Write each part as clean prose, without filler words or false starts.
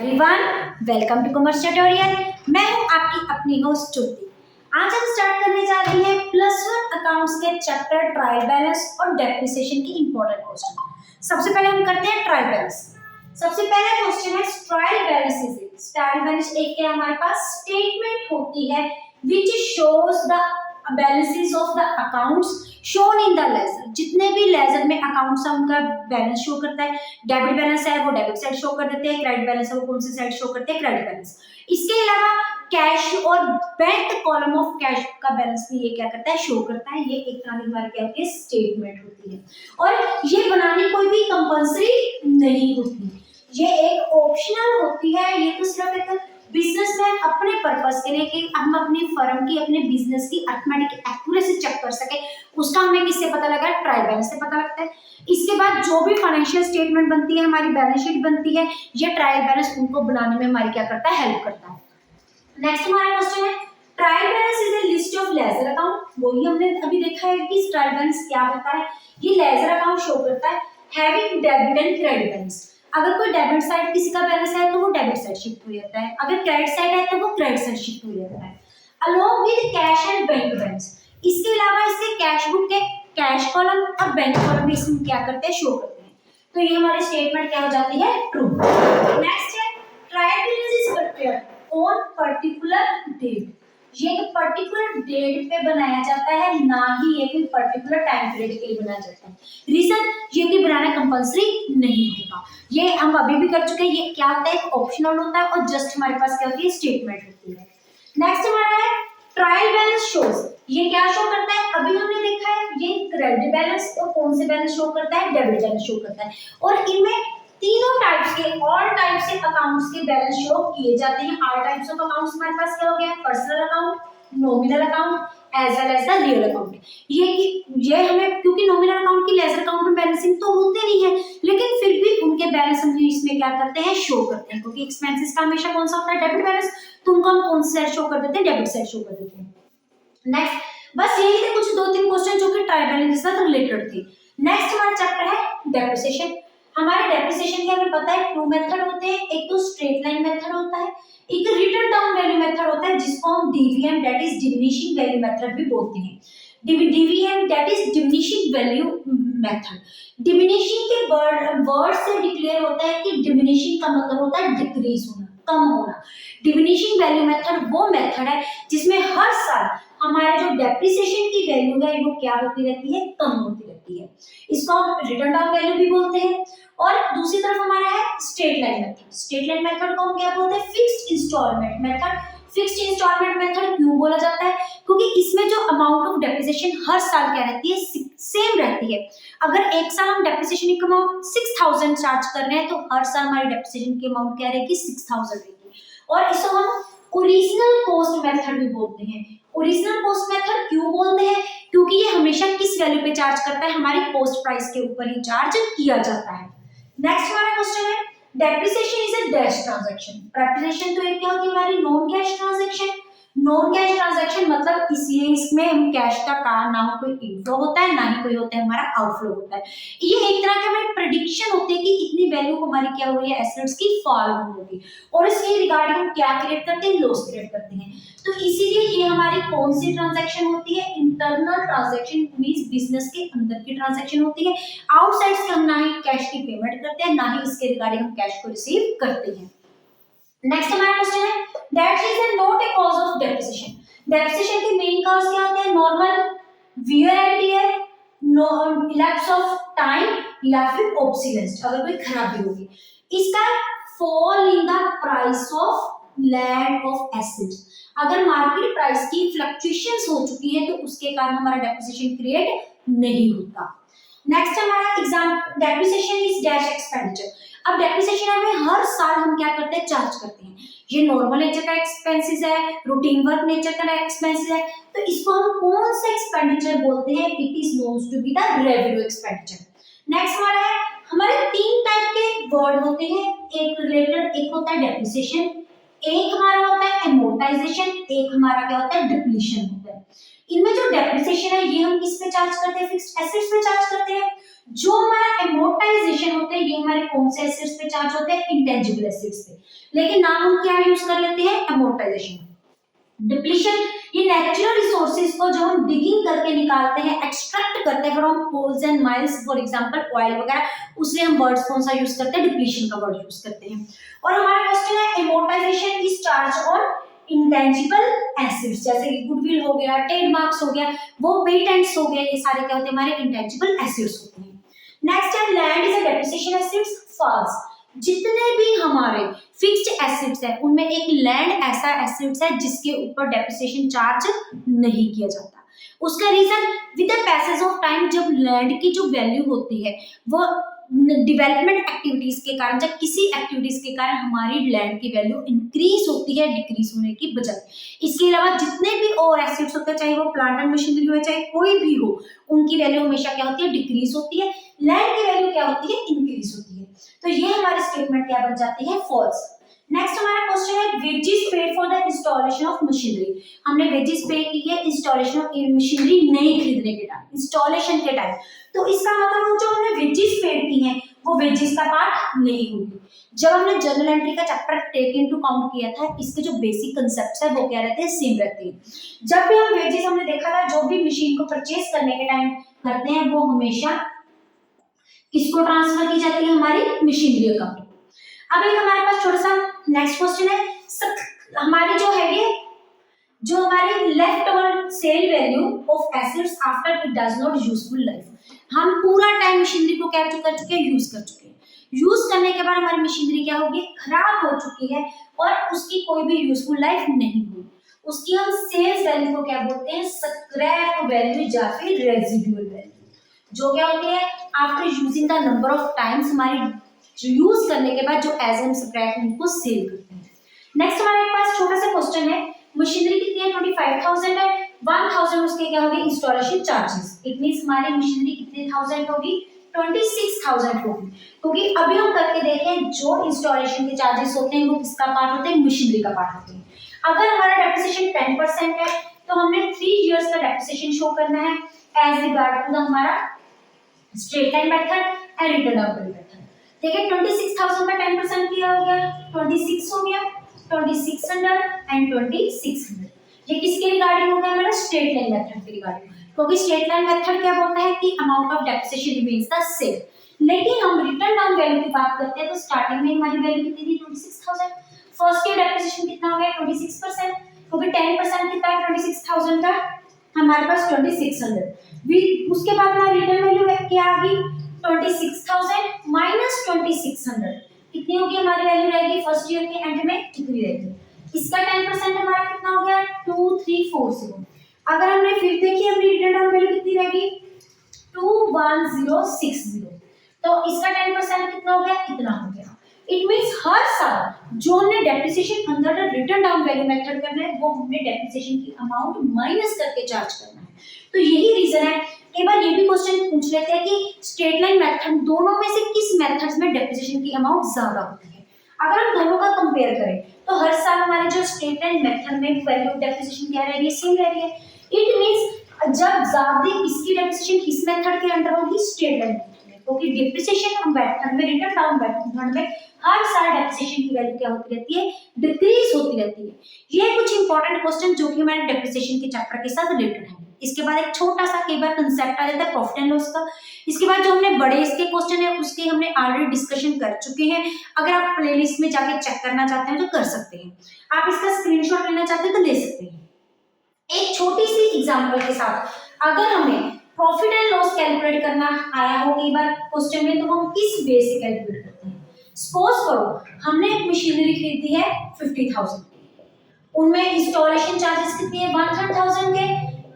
Everyone, welcome to commerce tutorial. मैं हूं आपकी अपनी होस्ट ज्योति। आज हम स्टार्ट करने जा रहे हैं +1 अकाउंट्स के चैप्टर ट्रायल बैलेंस और डेप्रिसिएशन की इंपॉर्टेंट क्वेश्चन। सबसे पहले हम करते हैं ट्रायल बैलेंस। सबसे पहला क्वेश्चन है trial balance is it. Trial balance एक क्या हमारे पास स्टेटमेंट होती है which shows the balances of the accounts shown in the ledger। जितने भी लेजर में अकाउंट्स है उनका बैलेंस शो करता है। डेबिट बैलेंस है वो डेबिट साइड शो कर देते हैं, क्रेडिट बैलेंस है वो कौन सी साइड शो करते हैं, क्रेडिट बैलेंस। इसके अलावा कैश और बैंक कॉलम ऑफ कैश का बैलेंस भी ये क्या करता है, शो करता है। ये एक तरह की हमारी क्या होती है, स्टेटमेंट होती है। और ये बनानी कोई भी कंपल्सरी नहीं होती, ये एक ऑप्शनल होती है। ये तो सिर्फ एक बिजनेसमैन अपने पर्पस के लिए कि हम अपनी फर्म की, अपने बिजनेस की अर्थमेटिक एक्यूरेसी चेक कर सके, उसका हमें किससे पता लगा, ट्रायल बैलेंस से पता लगता है। इसके बाद जो भी फाइनेंशियल स्टेटमेंट बनती है, हमारी बैलेंस शीट बनती है, ये ट्रायल बैलेंस उनको बनाने में हमारी क्या करता है, हेल्प करता है। नेक्स्ट हमारा क्वेश्चन है trial balance is a list of ledger account. वही हमने अभी देखा है कि ट्रायल बैलेंस क्या होता है। ये लेजर अकाउंट शो करता है having debit and credit balance. अगर कोई डेबिट साइड किसी का बैलेंस है तो वो डेबिट साइड शिफ्ट हो जाता है, अगर क्रेडिट साइड है तो वो क्रेडिट साइड शिफ्ट हो जाता है, along with cash and bank balance. इसके अलावा इसके कैश बुक के कैश कॉलम और बैंक कॉलम भी इसमें क्या करते हैं, शो करते हैं। तो ये हमारी स्टेटमेंट क्या हो जाती है, ट्रू। नेक्स्ट है trial balance is prepared on particular date. ये एक पर्टिकुलर डेट पे बनाया जाता है, ना ही ये कोई पर्टिकुलर टाइम पीरियड के लिए बनाया जाता है। रीजन ये कि बनाना कंपल्सरी नहीं होता, ये हम अभी भी कर चुके हैं। ये क्या होता है, एक ऑप्शनल होता है और जस्ट हमारे पास क्या होती है, स्टेटमेंट होती है। नेक्स्ट हमारा है ट्रायल बैलेंस शोज। ये क्या शो करता है, अभी हमने देखा है ये क्रेडिट बैलेंस और कौन से बैलेंस शो करता है, डेबिट बैलेंस शो करता है। और इनमें तीनों टाइप्स के, ऑल टाइप से अकाउंट्स के बैलेंस शो किए जाते हैं। ऑल टाइप्स ऑफ अकाउंट्स हमारे पास क्या हो गया, personal account, nominal account as well as the real account. ये हमें, क्योंकि नॉमिनल अकाउंट की लेजर अकाउंट में बैलेंसिंग तो होते नहीं है, लेकिन फिर भी उनके बैलेंस हम इसमें क्या करते हैं, शो करते हैं। क्योंकि एक्सपेंसेस का हमेशा कौन सा होता है, डेबिट बैलेंस, तो उनको हम कौन सा शो कर देते हैं, डेबिट साइड शो कर देते हैं। नेक्स्ट बस यही थे कुछ 2-3 क्वेश्चन जो कि ट्रायल बैलेंस के साथ रिलेटेड थे। नेक्स्ट हमारा चैप्टर है डेप्रिसिएशन। हमारे डेप्रिसिएशन के हमें पता है 2 मेथड होते हैं, एक तो स्ट्रेट लाइन मेथड होता है, एक रिटन डाउन वैल्यू मेथड होता है जिसको हम DVM that is diminishing value method भी बोलते हैं। DVM that is diminishing value method. Diminishing के वर्ड से डिक्लेयर होता है कि डिमिनिशिंग का मतलब होता है डिक्रीज होना, कम होना। डिमिनिशिंग वैल्यू मेथड वो मेथड है जिसमें हर साल हमारा जो डेप्रिसिएशन की वैल्यू है वो क्या होती रहती है, कम होती रहती है। इसको हम रिटर्न डाउन वैल्यू भी बोलते हैं। और दूसरी तरफ हमारा है straight line method. Straight line method को हम क्या बोलते हैं, fixed instalment method. Fixed instalment method क्यों बोला जाता है, क्योंकि इसमें जो अमाउंट ऑफ डेप्रिसिएशन हर साल क्या रहती है, सेम रहती है। अगर एक साल हम डेप्रिसिएशन की अमाउंट 6000 चार्ज कर रहे हैं तो हर साल हमारी डेप्रिसिएशन की अमाउंट क्या रहेगी, 6000 रहेगी। और इसको हम ओरिजिनल कॉस्ट मेथड भी बोलते हैं। ओरिजिनल कॉस्ट मेथड क्यों बोलते हैं, क्योंकि ये हमेशा किस वैल्यू पे चार्ज करता है, हमारी कॉस्ट प्राइस के ऊपर ही चार्ज किया जाता है। नेक्स्ट हमारा क्वेश्चन है depreciation is a dash transaction. Depreciation तो एक क्या होती है, हमारी non cash transaction. Non cash transaction मतलब इसमें हम कैश का ना हो कोई इनफ्लो होता है, ना ही कोई होता है हमारा आउटफ्लो होता है। ये एक तरह की हमारी प्रेडिक्शन होती है कि इतनी वैल्यू हमारी क्या हो रही है, एसेट्स की फॉल होगी, और इसके रिगार्डिंग हम क्या क्रिएट करते हैं, लॉस क्रिएट करते हैं। तो इसीलिए ये हमारी कौन सी ट्रांजैक्शन होती है, इंटरनल ट्रांजैक्शन, मींस बिजनेस के अंदर की ट्रांजैक्शन होती है। आउटसाइड से हम ना ही कैश की पेमेंट करते हैं, ना ही इसके रिगार्डिंग हम कैश को रिसीव करते हैं। नेक्स्ट हमारा क्वेश्चन है that is not a cause of depreciation. Depreciation के मेन कॉज क्या होते हैं, normal wear and tear, lapse of time, या फिर ऑब्सोलेंस, अगर कोई खराबी होगी। इसका fall in the price of land of assets. अगर मार्केट प्राइस की फ्लक्चुएशंस हो चुकी है तो उसके कारण हमारा डेप्रिसिएशन क्रिएट नहीं होता। नेक्स्ट हमारा exam depreciation is dash expenditure. अब डेप्रिसिएशन हमें हर साल हम क्या करते हैं, चार्ज करते हैं। ये नॉर्मल नेचर का एक्सपेंसेस है, रूटीन वर्क नेचर का एक्सपेंसेस है, तो इसको हम कौन सा एक्सपेंडिचर बोलते हैं, it is known to be the revenue expenditure. Next हमारा है, हमारे 3 टाइप के वर्ड होते हैं, एक रिलेटेड, एक होता है डेप्रिसिएशन, एक हमारा होता है एमोर्टाइजेशन, एक हमारा क्या होता है, डिप्लीशन होता है। इनमें जो डेप्रिसिएशन है ये हम किस पे चार्ज करते हैं, फिक्स्ड एसेट्स पे चार्ज करते हैं। जो हमारा एमोर्टाइजेशन होता है ये हमारे कौन से एसिड्स पे चार्ज होते हैं, इंटेंजिबल एसिड्स पे, लेकिन नाम हम क्या यूज कर लेते हैं, एमोर्टाइजेशन। डिप्लीशन, ये नेचुरल रिसोर्सेज को जो हम डिगिंग करके निकालते हैं, एक्सट्रैक्ट करते हैं from poles and mines, for example oil वगैरह, उससे हम वर्ड्स कौन सा यूज करते हैं, डिप्लीशन का वर्ड यूज करते हैं। और हमारा क्वेश्चन है amortisation is charge on intangible acids, जैसे कि गुडविल हो गया, ट्रेडमार्क्स हो गया, वो पेटेंट्स हो गए, ये सारे क्या होते हैं, हमारे इंटेंजिबल एसिड्स होते हैं। नेक्स्ट है land is a depreciation assets, false. जितने भी हमारे फिक्स्ड एसिड्स है उनमें एक लैंड ऐसा एसिड्स है जिसके ऊपर डेप्रिसिएशन चार्ज नहीं किया जाता। उसका reason, with the passage of time जब लैंड की जो वैल्यू होती है वो डेवलपमेंट एक्टिविटीज के कारण, जब किसी एक्टिविटीज के कारण हमारी लैंड की वैल्यू इंक्रीज होती है डिक्रीज होने की बजाय। इसके अलावा जितने भी और एसिड्स होते हैं, चाहे वो प्लांट एंड मशीनरी हो चाहे कोई भी हो, उनकी वैल्यू हमेशा क्या होती है, डिक्रीज होती है। लैंड की वैल्यू क्या होती है, इंक्रीज होती है। तो ये हमारी स्टेटमेंट क्या बन जाती है, फॉल्स। नेक्स्ट हमारा क्वेश्चन है wages paid for the installation of machinery. हमने वेजेस पे की है इंस्टॉलेशन ऑफ मशीनरी नहीं खरीदने के टाइम, इंस्टॉलेशन के टाइम। तो इसका मतलब जो हमने वेजेस पेड की हैं वो वेजेस का पार्ट नहीं होगी। जब हमने जर्नल एंट्री का चैप्टर टेक इनटू काउंट किया था, इसके जो बेसिक कांसेप्ट्स है वो क्या रहते हैं, सेम रहते हैं। जब भी हम वेजेस हमने देखा था, जो भी मशीन को परचेज करने के टाइम करते हैं वो हमेशा किसको ट्रांसफर की जाती है, हमारी मशीनरी अकाउंट। अब एक हमारे पास छोटा सा नेक्स्ट क्वेश्चन है, हमारी जो है ये जो हमारी left over cell value of acids after it does not useful life. हम पूरा टाइम मशीनरी को क्या कर चुके हैं, यूज कर चुके हैं। यूज करने के बाद हमारी मशीनरी क्या होगी, खराब हो चुकी है और उसकी कोई भी यूजफुल लाइफ नहीं हुई। उसकी हम सेल्स वैल्यू को क्या बोलते हैं, स्क्रैप वैल्यू या फिर रेजिडुअल वैल्यू, जो क्या होती है after using the number of times, हमारी यूज करने के बाद जो एज एम स्क्रैप उनको सेल करते हैं। नेक्स्ट हमारे पास छोटा सा क्वेश्चन है, मशीनरी कितनी है, 25,000 है, 1,000 उसके क्या होगी, इंस्टॉलेशन चार्जेस। इट मींस हमारी मशीनरी कितनी 1000 होगी, 26,000 होगी। क्योंकि अभी हम करके देखें जो इंस्टॉलेशन के चार्जेस होते हैं वो किसका पार्ट होते हैं, मशीनरी का पार्ट होते हैं। अगर हमारा डेप्रिसिएशन 10% है तो हमने 3 इयर्स का डेप्रिसिएशन शो करना है एज रिगार्ड टू द हमारा straight line method and return of method. देखिए 26,000 का 10% किया हो गया, 26 हो गया, 2600 एंड 2600। ये किसके रिगार्डिंग हो गया, हमारा स्ट्रेट लाइन मेथड के रिगार्डिंग, क्योंकि स्ट्रेट लाइन मेथड क्या बोलता है कि amount of depreciation remains the same. लेकिन हम रिटर्न डाउन वैल्यू की बात करते हैं तो स्टार्टिंग में हमारी वैल्यू कितनी थी, 26,000। फर्स्ट ईयर डेप्रिसिएशन कितना हो गया, 26%, क्योंकि 10% कितना है 26,000 का, हमारे पास 2600। उसके बाद हमारी रिटर्न वैल्यू क्या आ गई, 26,000 माइनस 2600 कितनी होगी, हमारी वैल्यू रहेगी फर्स्ट ईयर के एंड में कितनी रहेगी। इसका 10% हमारा कितना हो गया, 2340। अगर हमने फिर देखिए अपनी रिटर्न डाउन वैल्यू कितनी रहेगी, 21060। तो इसका 10% कितना हो गया, इतना हो गया। इट मींस हर साल जो हमने depreciation under the return down value method करना है वो हमने डेप्रिसिएशन की अमाउंट माइनस करके चार्ज करना है। तो यही रीजन है, कई बार ये भी क्वेश्चन पूछ लेते हैं कि स्ट्रेट लाइन मेथड दोनों में से किस मेथड्स में डेप्रिसिएशन की अमाउंट ज्यादा होती है। अगर हम दोनों का कंपेयर करें तो हर साल हमारे जो स्ट्रेट लाइन मेथड में वैल्यू ऑफ डेप्रिसिएशन क्या रह रही है, सेम रह रही है। इट मींस जब ज्यादा इसकी डेप्रिसिएशन किस मेथड के अंडर होगी, स्ट्रेट लाइन मेथड में, क्योंकि डेप्रिसिएशन मेथड में रिटर्न डाउन मेथड में हर साल डेप्रिसिएशन की वैल्यू क्या होती रहती है, डिक्रीज होती रहती है। ये कुछ इंपॉर्टेंट क्वेश्चन जो कि हमारे डेप्रिसिएशन के चैप्टर के साथ रिलेटेड है। इसके बाद एक छोटा सा कई बार कंसेप्ट आ जाता है प्रॉफिट एंड लॉस का। इसके बाद जो हमने बड़े इसके क्वेश्चन है उसके हमने ऑलरेडी डिस्कशन कर चुके हैं। अगर आप प्लेलिस्ट में जाके चेक करना चाहते हैं तो कर सकते हैं, आप इसका स्क्रीनशॉट लेना चाहते हैं तो ले सकते हैं। एक छोटी सी एग्जांपल के साथ, अगर हमें प्रॉफिट एंड लॉस कैलकुलेट करना आया हो कई बार क्वेश्चन में, तो हम किस बेस से कैलकुलेट करते हैं। सपोज करो हमने एक मशीनरी खरीदी है 50,000 की, उनमें इंस्टॉलेशन चार्जेस कितनी है 100,000 के,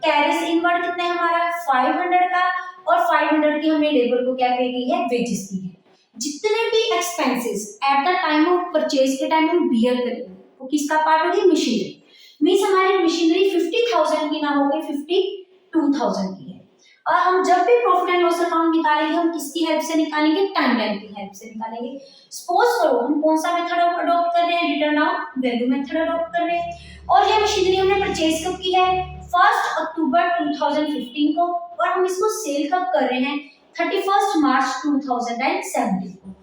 कैरिज इनवर्ड कितने हमारा 500 का, और 500 की हमने लेबर को क्या पे की है, वेजेस की है। जितने भी expenses at the time of purchase के टाइम हम बियर करेंगे वो किसका पार्ट होगी, मशीनरी। मींस हमारी मशीनरी 50,000 की ना होगी 52,000 की है। और हम जब भी प्रॉफिट एंड लॉस अकाउंट निकालेंगे हम किसकी हेल्प से निकालेंगे, टाइम लाइन की हेल्प से निकालेंगे। सपोज करो हम कौन सा मेथड अडॉप्ट कर रहे हैं, return down value method adopt कर रहे हैं, और ये मशीनरी हमने परचेज कब की है, 1 अक्टूबर 2015 को, और हम इसको सेल कब कर रहे हैं, 31 मार्च 2017 को।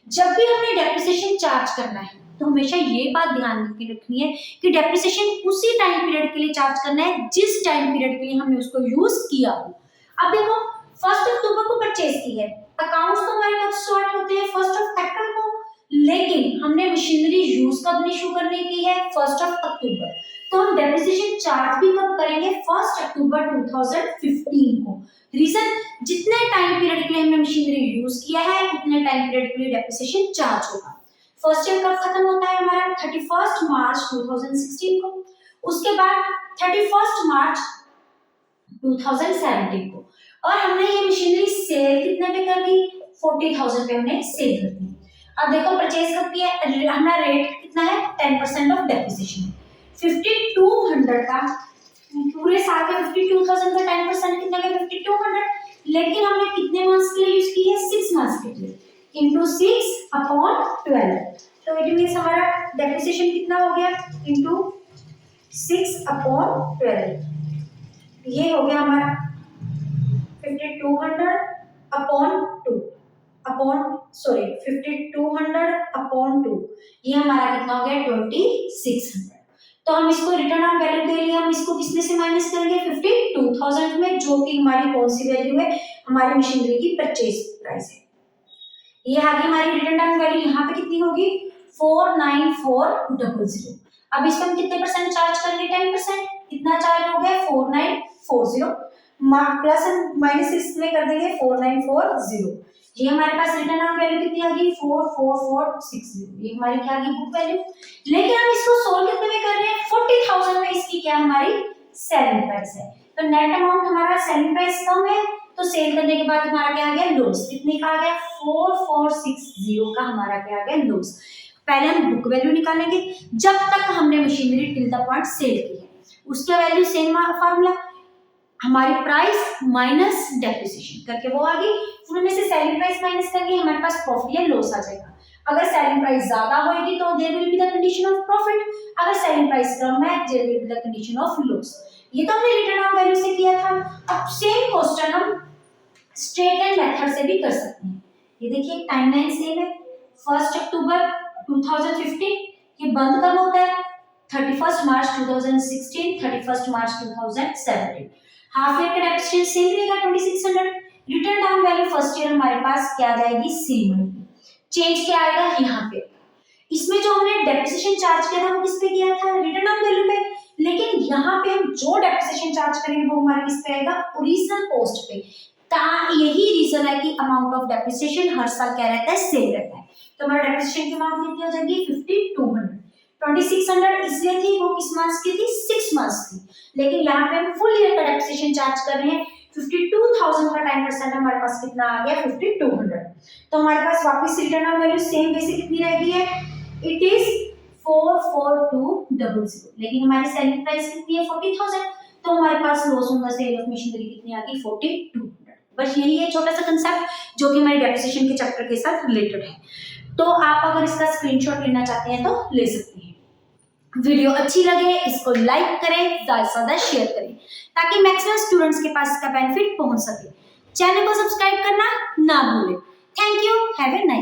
जब भी हमने डेप्रिसिएशन चार्ज करना है तो हमेशा ये बात ध्यान रखनी है कि डेप्रिसिएशन उसी टाइम पीरियड के लिए चार्ज करना है जिस टाइम पीरियड के लिए हमने उसको यूज किया हो। अब देखो 1 अक्टूबर को परचेज की है, अकाउंट्स तो हमारे पास स्टार्ट होते हैं 1 अप्रैल को, लेकिन हमने मशीनरी यूज कब इशू करने की है 1 अक्टूबर, तो हम डेप्रिसिएशन चार्ज भी कब करेंगे 1 अक्टूबर 2015 को। रीजन, जितने टाइम पीरियड के लिए हमने मशीनरी यूज किया है उतने टाइम पीरियड के लिए डेप्रिसिएशन चार्ज होगा। फर्स्ट ईयर कब खत्म होता है हमारा 31 मार्च 2016 को, उसके बाद 31 मार्च 2017 को, और हमने ये मशीनरी सेल कितने पे कर दी 40,000 पे हमने सेल कर दी। अब देखो परचेज कब किया, हमारा रेट कितना है 10% ऑफ डेप्रिसिएशन, 5200 का पूरे साल का 52,000 का 10% कितना का 5200, लेकिन हमने कितने मंथ्स के लिए यूज की है 6 मंथ्स के लिए, इंटू 6/12, तो इट मीन्स हमारा डेप्रिसिएशन कितना हो गया इंटू 6/12, ये हो गया हमारा 5200/2, ये हमारा कितना हो गया 2600। तो हम इसको रिटर्न ऑन वैल्यू दे लिया, हम इसको किसमें से माइनस करेंगे 52,000 में, जो कि हमारी कौन सी वैल्यू है हमारी मशीनरी की परचेज प्राइस है। ये आ गई हमारी रिटर्न ऑन वैल्यू, यहाँ पे कितनी होगी 49400। अब इस पर हम कितने परसेंट चार्ज करेंगे 10%, कितना चार्ज हो गया 4940, प्लस हम माइनस इसमें कर देंगे 4940, ये हमारे पास रिटर्न ऑन वैल्यू कितनी आ गई 44460, ये हमारी क्या आ गई बुक वैल्यू। लेकिन हम इसको सोल्व कितने में कर रहे हैं 40,000 में, इसकी क्या हमारी सेलिंग प्राइस है, तो नेट अमाउंट हमारा सेलिंग प्राइस कम है, तो सेल करने के बाद हमारा क्या आ गया लॉस, कितने का आ गया 4460 का हमारा क्या आ गया लॉस। पहले हम बुक वैल्यू निकालेंगे जब तक हमने machinery till the point sale की है, उसका वैल्यू सेम फार्मूला, हमारी प्राइस माइनस डेप्रिसिएशन करके वो आ गई, फिर में से सेलिंग प्राइस माइनस करके हमारे पास प्रॉफिट या लॉस आ जाएगा। अगर सेलिंग प्राइस ज्यादा होगी तो there will be the condition of profit, अगर सेलिंग प्राइस कम है there will be the condition of loss. ये तो हमने रिटर्न ऑन वैल्यू से किया था। अब सेम क्वेश्चन हम स्ट्रेट लाइन मेथड से भी कर सकते हैं। ये देखिए टाइमलाइन सेम है 1 अक्टूबर 2015, ये बंद कब होता है 31 मार्च 2016, 31 मार्च 2017, हाफ ईयर का डेप्रिसिएशन सेम रहेगा 2600, return down value first year हमारे पास क्या आ जाएगी सेम आएगी, चेंज क्या आएगा यहाँ पे, इसमें जो हमने डेप्रिसिएशन चार्ज किया था वो किस पे किया था रिटर्न डाउन वैल्यू पे, लेकिन यहाँ पे हम जो डेप्रिसिएशन चार्ज करेंगे वो हमारे किस पे आएगा ओरिजिनल कॉस्ट पे। यही रीजन है कि अमाउंट ऑफ डेप्रिसिएशन हर साल क्या रहता है सेम रहता है। तो हमारा डेप्रिसिएशन की अमाउंट कितनी हो जाएगी 5200, 2600 इसलिए थी वो किस मंथ्स की थी 6 मंथ्स की, लेकिन यहाँ पे हम फुल ईयर का डेप्रिसिएशन चार्ज कर रहे हैं 52,000 का 10% हमारे पास कितना आ गया 5200, तो हमारे पास वापस रिटर्न ऑन वैल्यू सेम वैसे कितनी रह गई है इट इज 44200, लेकिन हमारी सेलिंग प्राइस कितनी है 40,000, तो हमारे पास loss on the sale of machinery कितनी आ गई 4200। बस यही है छोटा सा कंसेप्ट जो कि हमारे डेप्रिसिएशन के चैप्टर के साथ रिलेटेड है। तो आप अगर इसका स्क्रीनशॉट लेना चाहते हैं तो ले सकते हैं। वीडियो अच्छी लगे इसको लाइक करें, ज़्यादा से ज़्यादा शेयर करें ताकि मैक्सिमम स्टूडेंट्स के पास इसका बेनिफिट पहुंच सके। चैनल को सब्सक्राइब करना ना भूलें। Thank you, have a nice